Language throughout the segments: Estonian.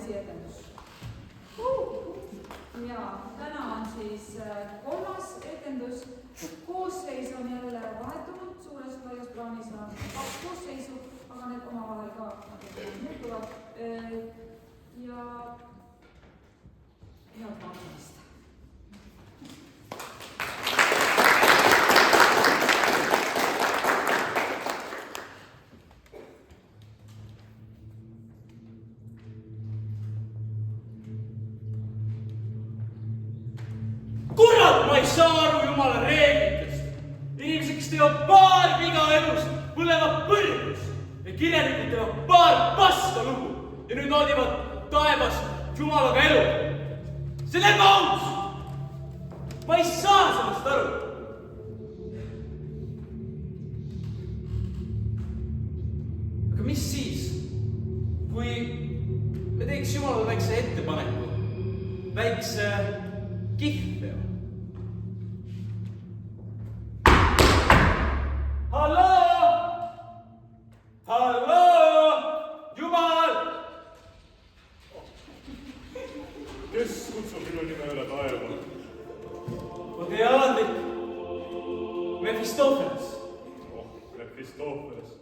poesiaetendus. Ja täna on siis kolmas etendus. Koosseis on jälle vahetunud, suures laias plaanis on 2 koosseisu, aga need omavahel ka muutuvad. Ja head vaatamist. Ma ei saa aru jumala reeglitest. Inimesed, kes teevad paar viga elus, põlevad põrgus ja kirjanikud teevad paar paska lugu ja nüüd naudivad taevas jumalaga elu. See on ebaaus! Ma ei saa sellest aru. Aga mis siis, kui me teeks jumalale väikse ettepaneku, väikse kihlveo?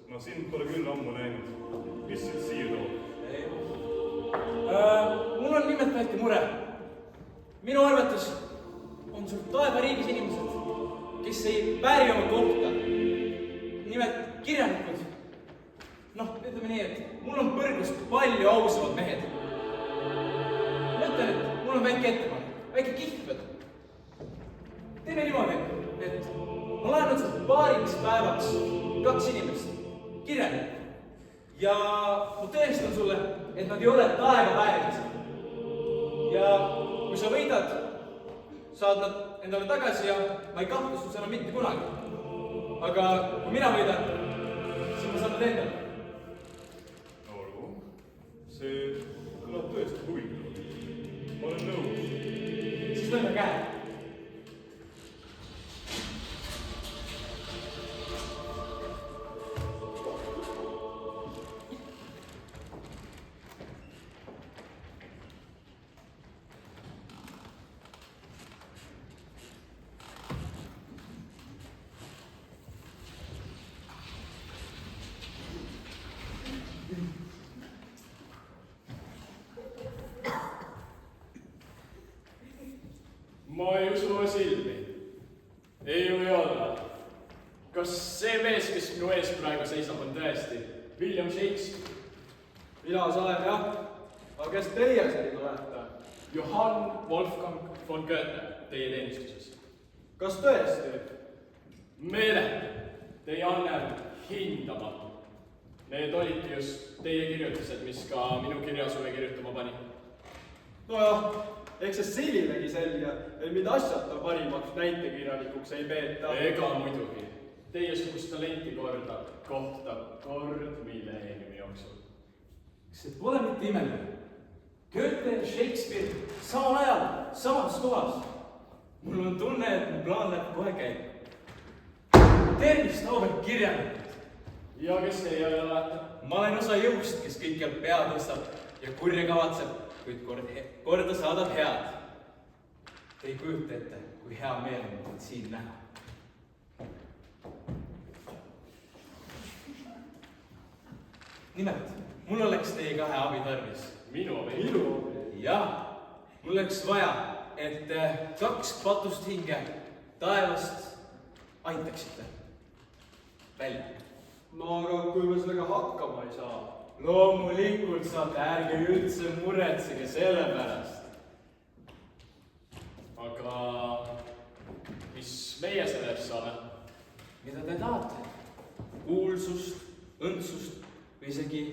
No sind pole küll ammu näinud. Mis sind siia toob? Mul on nimelt väike mure. Minu arvates on sul taevariigis inimesed, kes ei vääri oma kohta. Nimelt kirjanikud. Noh, ütleme nii, et mul on põrgus palju ausamad mehed. Mõtlen, et mul on väike ettepanek, väike kihlved. Teeme niimoodi, et ma laenan sul paariks päevaks 2 inimest. Kirjanik. Ja ma tõestan sulle, et nad ei ole taevaväärilised. Ja kui sa võidad, saad nad endale tagasi ja ma ei kahtle sul enam mitte kunagi. Aga kui mina võidan, siis ma saan nad endale. Olgu, see kõlab tõesti huvitav. Ma olen nõus. Siis lööme käe. Ma ei usu silmi. Ei või olla. Kas see mees, kes minu ees praegu seisab, on tõesti William Shakespeare? Mina olen jah. Aga kes teie selline olete? Johann Wolfgang von Goethe, teie teenistuses. Kas tõesti? Meeletu. Teie anne on hindamatu. Need olidki just teie kirjutised, mis ka minu kirja sulle kirjutama pani. Nojah, eks see Sililegi selge, et mida asjata parimaks näitekirjanikuks ei peeta. Ega muidugi. Teie sugust talenti kohtab kord milleeniumi jooksul. See pole mitte imeline. Goethe ja Shakespeare samal ajal, samas kohas. Mul on tunne, et mu plaan läheb kohe käima. Tervist, auväärt kirjanikud! Ja kes teie olete? Ma olen osa jõust, kes kõikjal pea tõstab ja kurja kavatseb, kuid korda saadab head. Te ei kujuta ette, kui hea meel on teid siin näha. Nimelt, mul oleks teie 2 abi tarvis. Minu abi? Jah, mul oleks vaja, et 2 patust hinge taevast aitaksite välja. No aga kui me sellega hakkama ei saa? Loomulikult saate, ärge üldse muretsege selle pärast. Aga mis meie sellest saame? Mida te tahate? Kuulsust, õndsust või isegi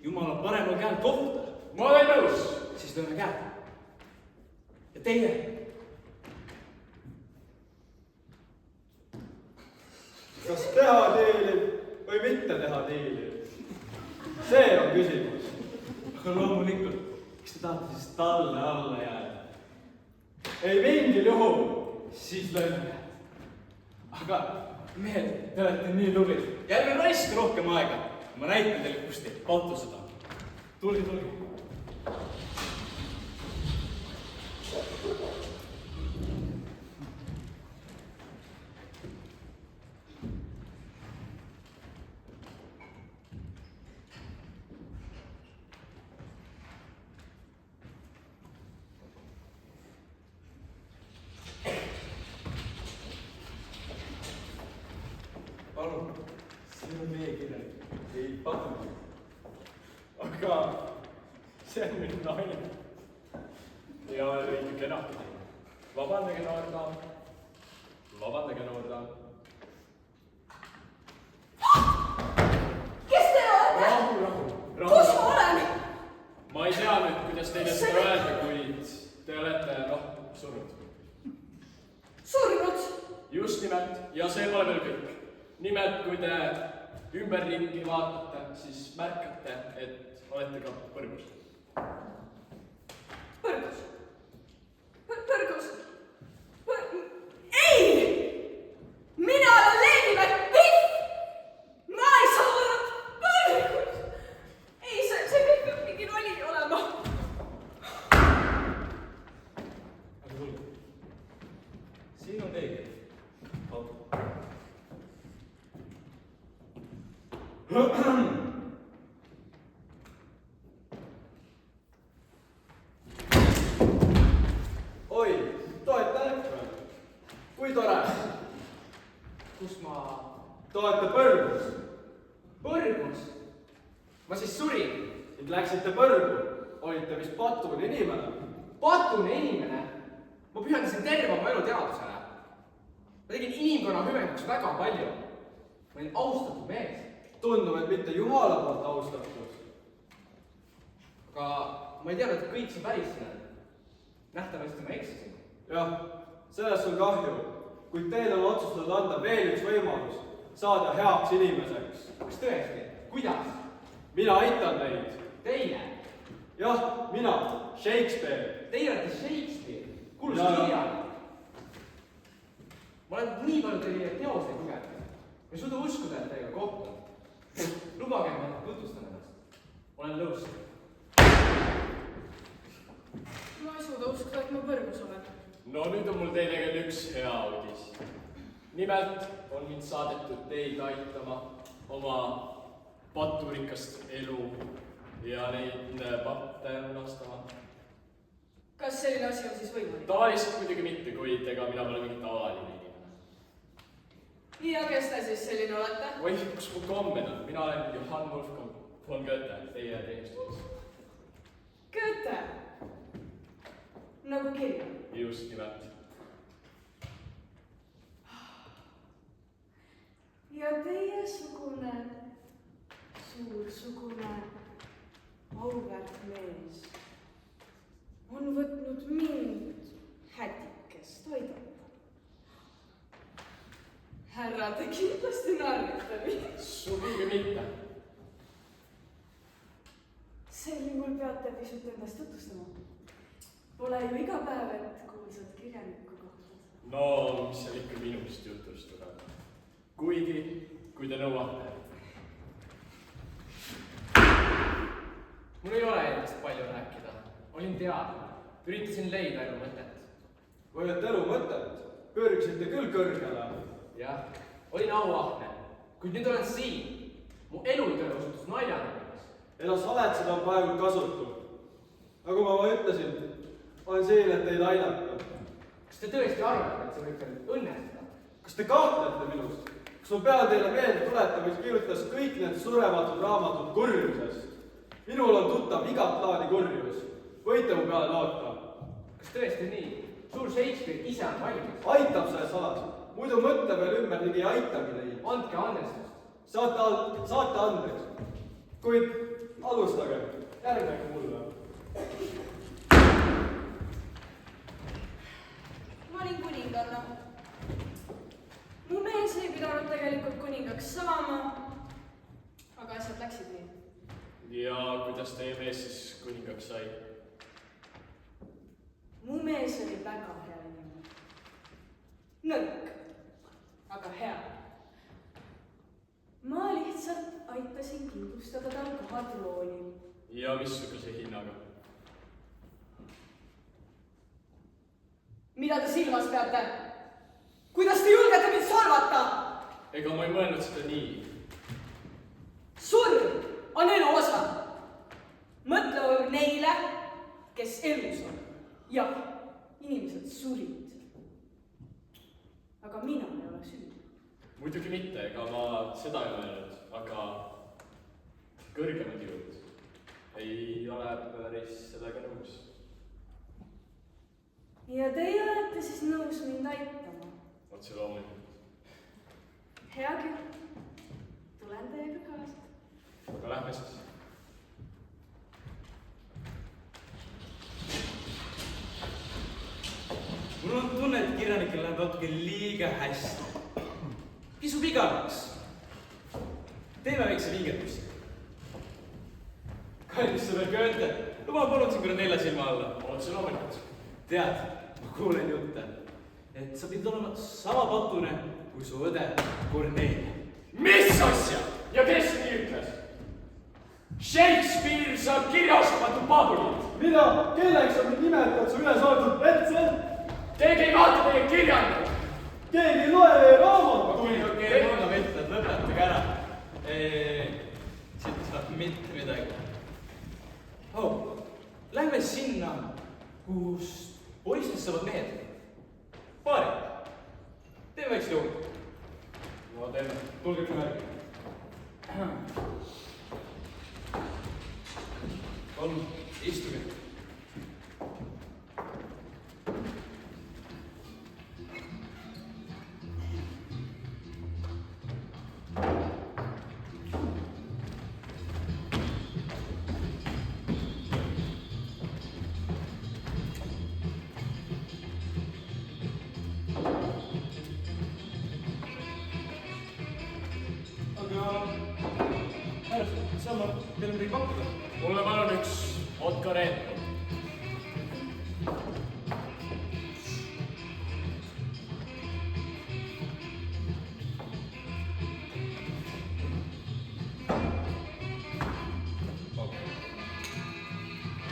Jumala paremal käel kohta? Ma olen nõus! Siis lööme käe. Ja teie? Kas teha diili või mitte teha diili? See on küsimus. Aga loomulikult, kas te tahate siis talle alla jääda? Ei mingil juhul. Siis lööme käed. Aga mehed, te olete nii tublid. Järgme raiska rohkem aega. Ma näitan teile, kus teid pautused on. Tulge. naine. Ja õige kena. Vabandage, noor daam. Vabandage, noor daam. Kes te olete? Rahu. Kus ma olen? Ma ei tea nüüd, kuidas teile seda öelda, kuid te olete, surnud. Surnud? Just nimelt, ja see pole veel kõik. Nimelt, kui te ümberringi vaatate, siis märkate, et olete ka põrgus. Põrgus? Põrgus? Ei! Mina olen Lady Macbeth! Ma ei saa olla põrgus! Ei, see kõik peab mingi nali olema. aga kuulge, siin on keegi. oi, te olete ärkvel. Kui tore. kus ma Te olete põrgus. põrgus? Ma siis surin. Nüüd läksite põrgu. Olite vist patune inimene. Patune inimene. Ma pühendasin terve oma elu teadusele. Ma tegin inimkonna hüvanguks väga palju. Ma olin austatud mees. Tundub, et mitte Jumala poolt austatud. Aga ma ei teadnud, et kõik see päris on. Nähtavasti ma eksisin. Jah, sellest on kahju. Kuid teil on otsustatud anda veel üks võimalus saada heaks inimeseks. Kas tõesti? Kuidas? Mina aitan teid. Teie? Jah, mina, Shakespeare. Teie olete Shakespeare. Kuulus Jaa. kirjanik. Ma olen nii palju teie teoseid lugenud. Ma ei suuda uskuda, et teiega kohtun. Lubage, ma tutvustan ennast. Olen Lõus. Ma ei suuda uskuda, et ma põrgus olen. No nüüd on mul teile küll üks hea uudis. Nimelt on mind saadetud teid aitama oma paturikast elu ja neid patte lunastama. Kas selline asi on siis võimalik? Tavaliselt muidugi mitte, kuid ega mina pole mingi tavaline inimene. Ja kes te siis selline olete? Oi, kus mu kommed on? Mina olen Johann Wolfgang von Goethe, teie teenistuses. Goethe. Nagu kirja. Just nimelt. Ja teiesugune suursugune auväärt mees on võtnud mind hätikest aidata. Härra, te kindlasti naerite mind. Sugugi mitte. Sel juhul peate pisut endast tutvustama. Pole ju iga päev, et kuulsat kirjanikku kohtad. No, mis seal ikka minust jutustada. Kuigi, kui te nõuate. Mul ei ole endast palju rääkida. Olin teadlik. Üritasin leida elu mõtet. Või et elu mõtet? Pürgsite küll kõrgele. Jah, olin auahne. Kuid nüüd olen siin. Mu elutöö osutus naljanägemas. Eda saletseda on praegu kasutu. Nagu ma ütlesin, olen siin, et teid aidata. Kas te tõesti arvate, et see võib teil õnnestuda? Kas te kahtlete minust? Kas ma pean teile meelde tuletama, mis kirjutas kõik need surematud raamatud kurjusest? Minul on tuttav igat laadi kurjus. Võite mu peale loota. Kas tõesti nii? Suur Shakespeare ise on valmis. Aitab selles alas. Muidu mõtle veel ümber, ligi ei aitagi neid. Andke andestust. Saate andeks. Kuid alustage. Järgnege mulle. Ma olin kuninganna. Mu mees ei pidanud tegelikult kuningaks saama, aga asjad läksid nii. Ja kuidas teie mees siis kuningaks sai? Mu mees oli väga hea inimene. Nõrk, aga hea. Ma lihtsalt aitasin kindlustada tal koha trooni. Ja missuguse hinnaga? Mida te silmas peate? Kuidas te julgete mind solvata? Ega ma ei mõelnud seda nii. Surm on elu osa. Mõtle neile, kes elus on. Jah, inimesed surid. Aga mina ei ole süüdi. Muidugi mitte, ega ma seda ei mõelnud, aga kõrgemad jõud ei ole päris sellega nõus. Ja teie olete siis nõus mind aitama? Otse loomulikult. Hea küll. Tulen teiega kaasa. Aga lähme siis. Mul on tunne, et kirjanikel läheb natuke liiga hästi. Kisub igavaks. Teeme väikse vingerdusi. Kallis sõber Goethe, luba palun siin korra 4 silma alla. Otse loomulikult. Tead, ma kuulen jutte, et sa pidid olema sama patune kui su õde Kornelia. Mis asja? Ja kes nii ütles? Shakespeare saab kirjaoskamatu paadulit. mida? Kelleks on mind nimetanud su üles oldud Petsen? Keegi ei vaata teie kirjandit. Keegi ei loe teie raamatut. Okei, mõnda mõtled, lõpetage ära. Siit saab mitte midagi. Lähme sinna, kus poistest saavad mehed. Paari. Teeme väikse jõu. No teeme. Tulge üks märgi. Palun, istuge. Saan ma teile midagi pakkuda? Mulle palun üks vodka Red Bull.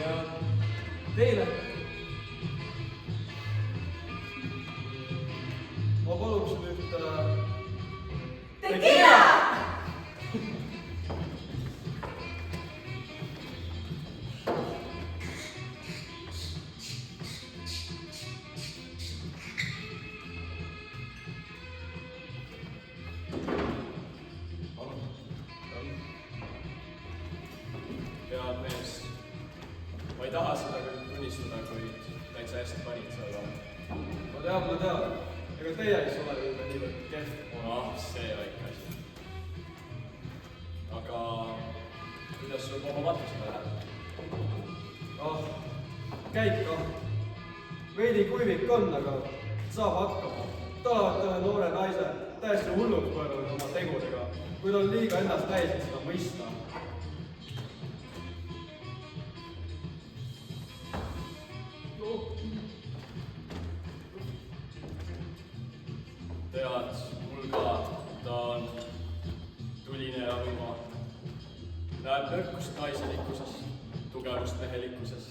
Ja teile? Ma paluksin ühte... Tequila! Head mees, ma ei taha seda küll tunnistada, kuid täitsa hästi panid sa aga. Ma tean. Ega teie ei ole ju niivõrd kehv. See väike asi. Aga kuidas sul oma matusega läheb? Käib ka. Veidi kuivik on, aga saab hakkama. Tulevad ühe noore naise täiesti hulluks pööranud oma tegudega, kuid on liiga ennast täis, et seda mõista. Tead, mul ka, ta on tuline ja võima. Näeb nõrkust naiselikkuses, tugevust mehelikkuses.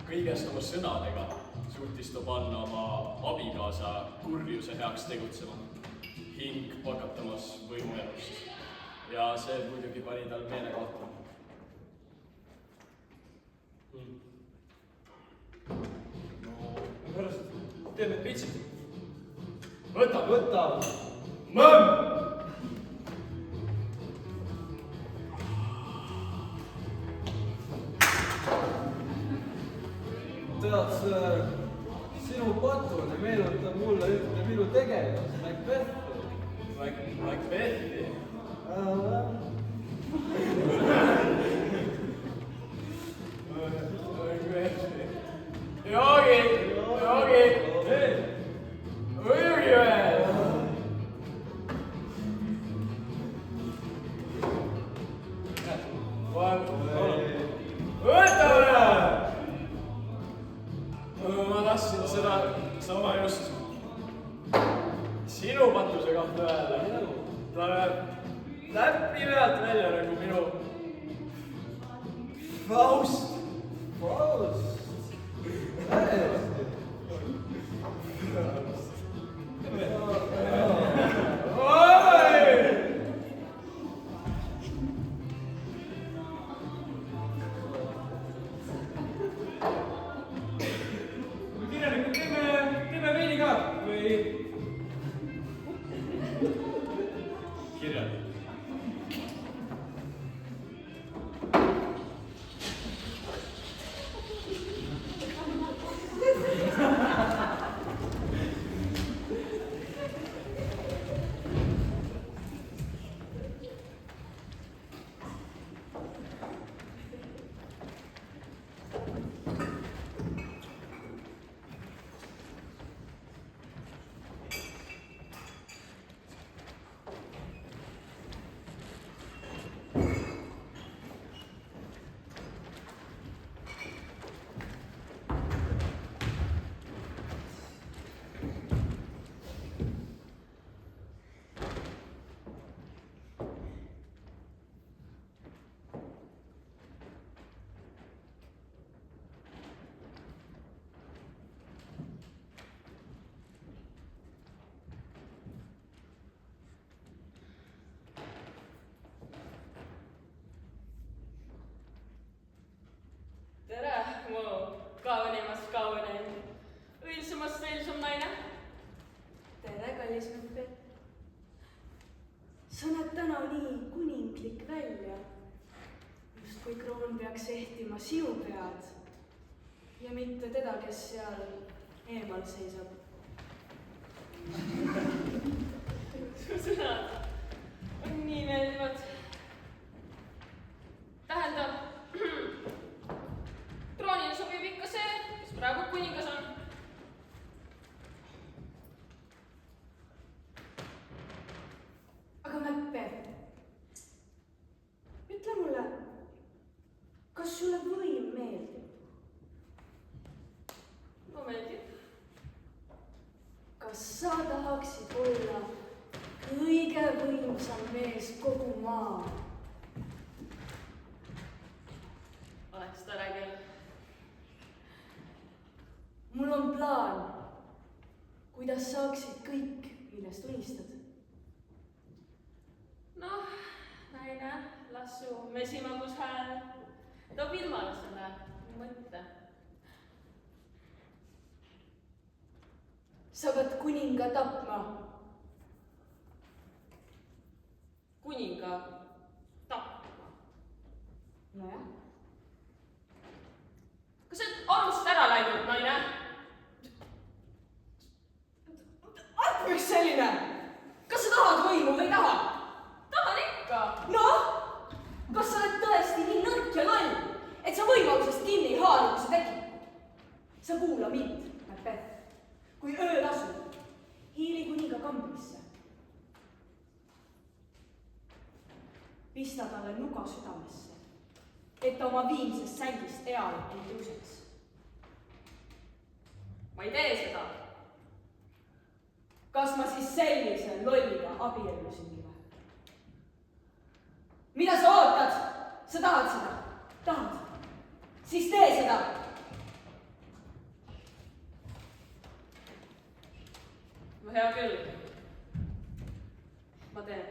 Kõigest oma sõnadega suutis ta panna oma abikaasa kurjuse heaks tegutsema. Hing pakatamas võimuelust. Ja see muidugi pani tal meele kahtma. Pärast teeme pitsid. Võta! Mõmm! Tead, see sinu patune meenutab mulle ühte minu tegelast, Macbethi. Macbethi? Joogi! Muidugi veel! Võtame! Ma tahtsin seda sama just sinu patuse kohta öelda. Ta näeb näppi pealt välja nagu minu Faust. Kirjanikud, teeme veini ka või? Kirjalik. kunstlik välja. Justkui kroon peaks ehtima sinu pead ja mitte teda, kes seal eemal seisab. Su sõnad on nii meeldivad. Tähendab, troonile sobib ikka see, kes praegu kuningas on. Aga Macbeth, ütle mulle, kas sulle võim meeldib? No meeldib. Kas sa tahaksid olla kõige võimsam mees kogu maal? Oleks tore küll. Mul on plaan, kuidas saaksid kõik, millest unistad. Noh, naine, las su mesimagus hääl toob ilmale selle mõtte. Sa pead kuninga tapma. Kuninga tapma. Nojah. Kas sa oled arust ära läinud, naine? Miks selline? Kas sa tahad võimu või ei taha? Tahan ikka. Noh, kas sa oled tõesti nii nõrk ja loll, et sa võimalusest kinni ei haara, kui see tekib? Sa kuula mind, Macbeth. Kui öö lasub, hiili kuninga kambrisse. Pista talle nuga südamesse, et ta oma viimsest sängist eal ei tõuseks. Ma ei tee seda. Kas ma siis sellise lolliga abiellusingi või? Mida sa ootad? Sa tahad seda? Tahad? Siis tee seda! No hea küll. Ma teen.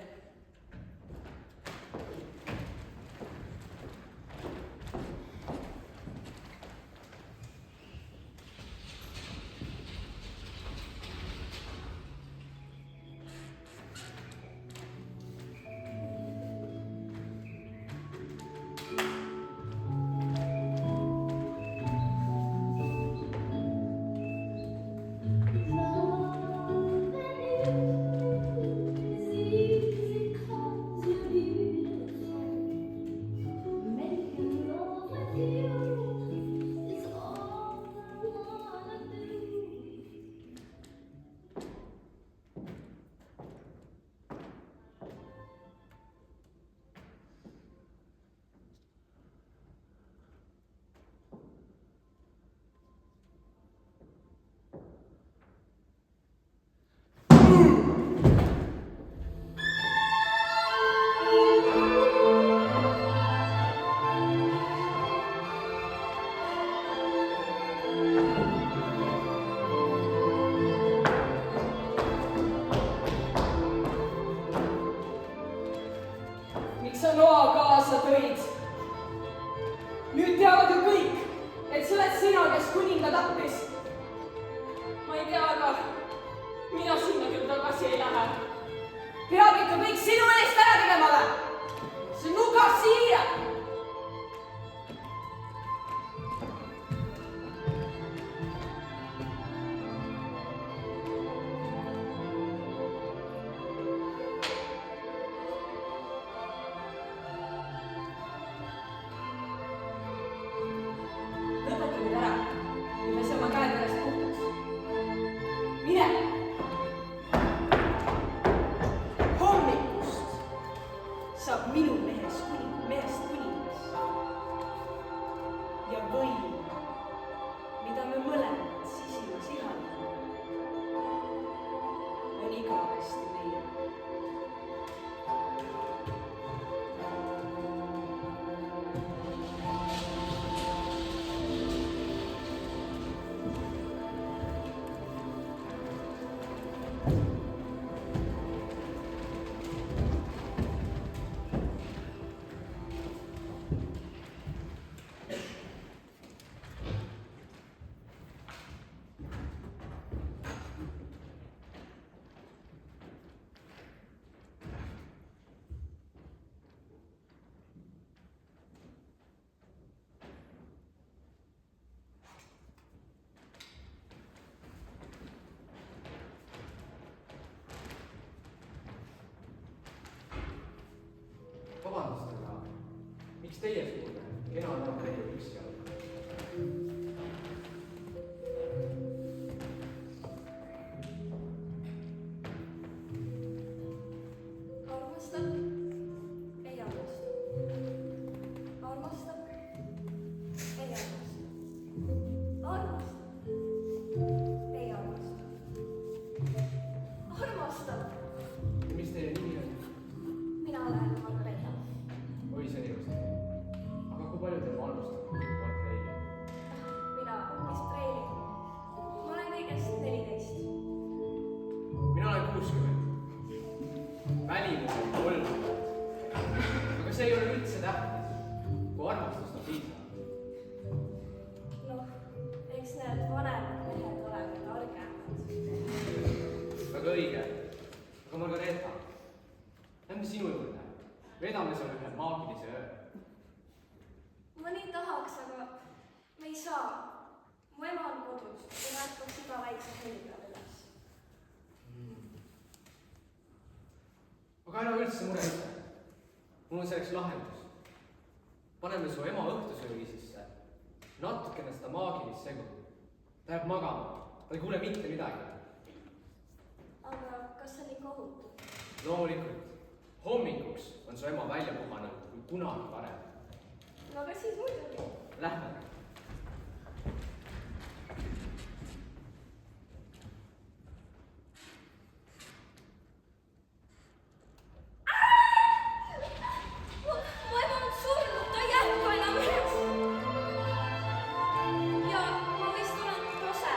Nüüd teavad ju kõik, et see oled sina, kes kuninga tappis. Ma ei tea, aga mina sinna küll tagasi ei lähe. Peab ikka kõik sinu eest ära tegema või? See nugas siia! teiesugune kena naine üksi jalga. Armastab, ei armasta. Armastab, ei armasta. Armastab, ei armasta. Armastab. Mis teie nimi on? Mina olen Margareeta. Oi, see on ilusti. Aga kui palju te vanustate, Margareeti? Mina, Miss Preili. Ma olen kõigest 14. Mina olen 60. Välimus on 30. Aga see ei ole üldse tähtis, kui armastust on piisav. Noh, eks need vanemad mehed oleme targemad. Väga õige. Aga Margareeta, lähme sinu juurde. Vedame seal ühe maagilise öö. Ma nii tahaks, aga me ei saa. Mu ema on kodus ja ma ärkaks iga väikse heli peale üles. Aga ära üldse muretse. Mul on selleks lahendus. Paneme su ema õhtusöögi sisse. Natukene seda maagilist segu. Ta jääb magama. Ta ei kuule mitte midagi. Aga kas see on ikka ohutu? Loomulikult. Hommikuks on su ema välja puhanud kui kunagi varem. No aga siis muidugi. Lähme. Mu ema on surnud, ta ei jätku enam üles. Ja ma vist olen tase.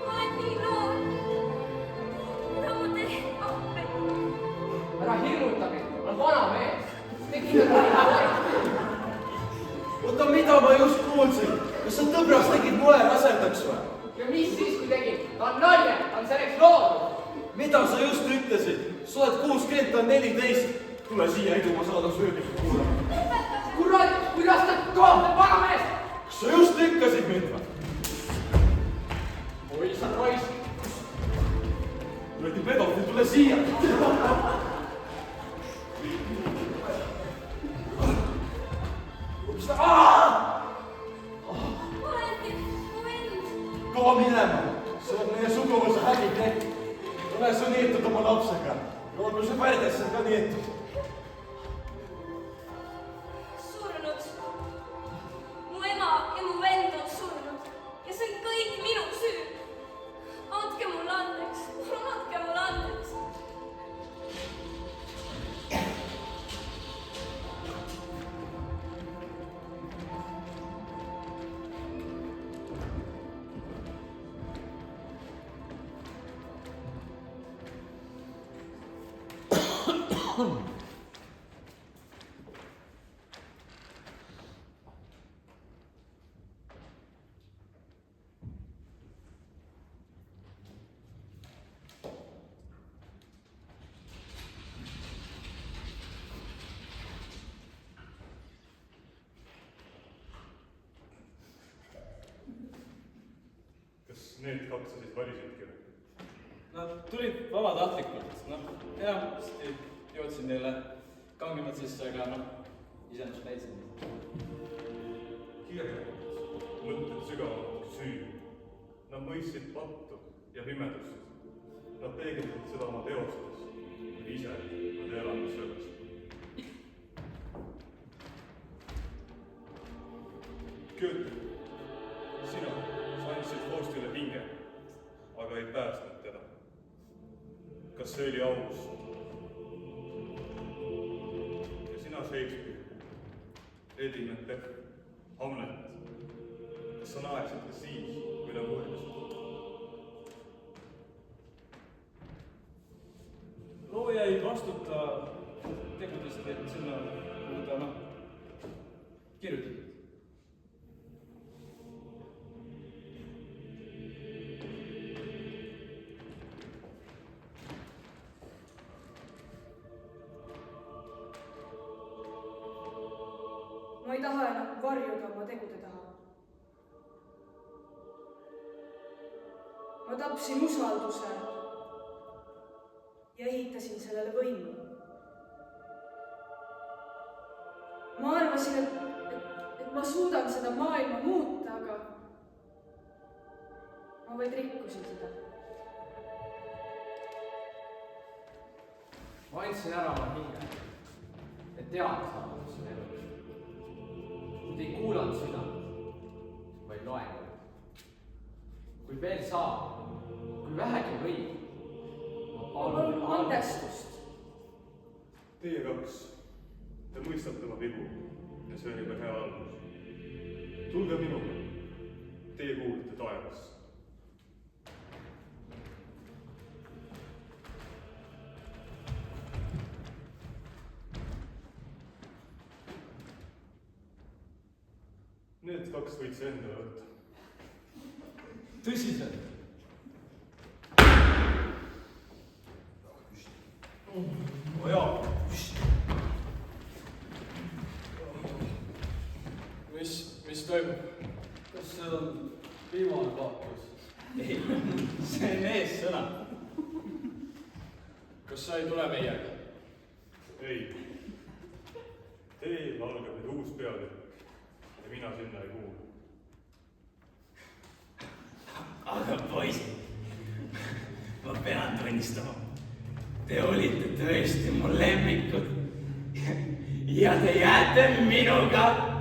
Ma olen nii noor. Mida ma teen? Appi. Ära hirmuta mind, ma olen vana mees. Tegi midagi. Oota, mida ma just kuulsin? Kas sa tõbras tegid moe rasendaks või? Ja mis siis, kui tegin? Ta on naine, ta on selleks loodud. Mida sa just ütlesid? Sa oled 60, ta on 14. Tule siia, edu ma saada sööbist kuulama. Kurat, kuidas ta kohtab vana mees? Kas sa just lükkasid mind või? Oi, sa raisk. Kuradi pedofiil, tule siia! Oleti, mu vend. Kaua minema! Sa oled meie suguvõsa häbiplekk. Ole sa neetud oma lapsega. Olgu see värdesse ka neetud. Surnud. Mu ema ja mu vend on surnud. Ja see on kõik minu süü. Andke mulle andeks. Palun andke mulle andeks. Kas need kaks sa siis valisidki või? Nad tulid vabatahtlikult. Noh, enamasti jõudsin neile kangemad sisse, aga noh, iseenesest näitasin. Kirjalikult, mõtted sügavalt kui süü. Nad mõistsid pattu ja pimedust. Nad peegeldasid seda oma teostes, kui ise nad ei elanud selles. Goethe, sina, sa andsid Faustile hinge, aga ei päästnud teda. Kas see oli aus? Ja sina, Shakespeare, Eddie Macbeth, Hamlet, kas sa naersid ka siis, kui nad võõrdusid? Looja ei vastuta tegudest, et sinna, kuhu ta noh, kirjutatud. Ma ei taha enam varjuda oma tegude taha. Ma tapsin usalduse ja ehitasin sellele võimu. maailma muuta, aga ma vaid rikkusin seda. Ma andsin ära oma hinge, et teada saada, mis on elus. Kuid ei kuulanud südant, vaid loengut. Kui veel saab, kui vähegi võib, ma palun andestust. Teie kaks, te mõistate oma vigu ja see on juba hea algus. Tulge minuga, teie kuulute taevasse. Need kaks võid see endale võtta. Tõsiselt? O jaa, Mis toimub? Kas see on viimane paatos? ei, see on eessõna. Kas sa ei tule meiega? Ei. Teel algab nüüd uus peatükk ja mina sinna ei kuulu. Aga poisid, ma pean tunnistama, te olite tõesti mu lemmikud ja te jääte minuga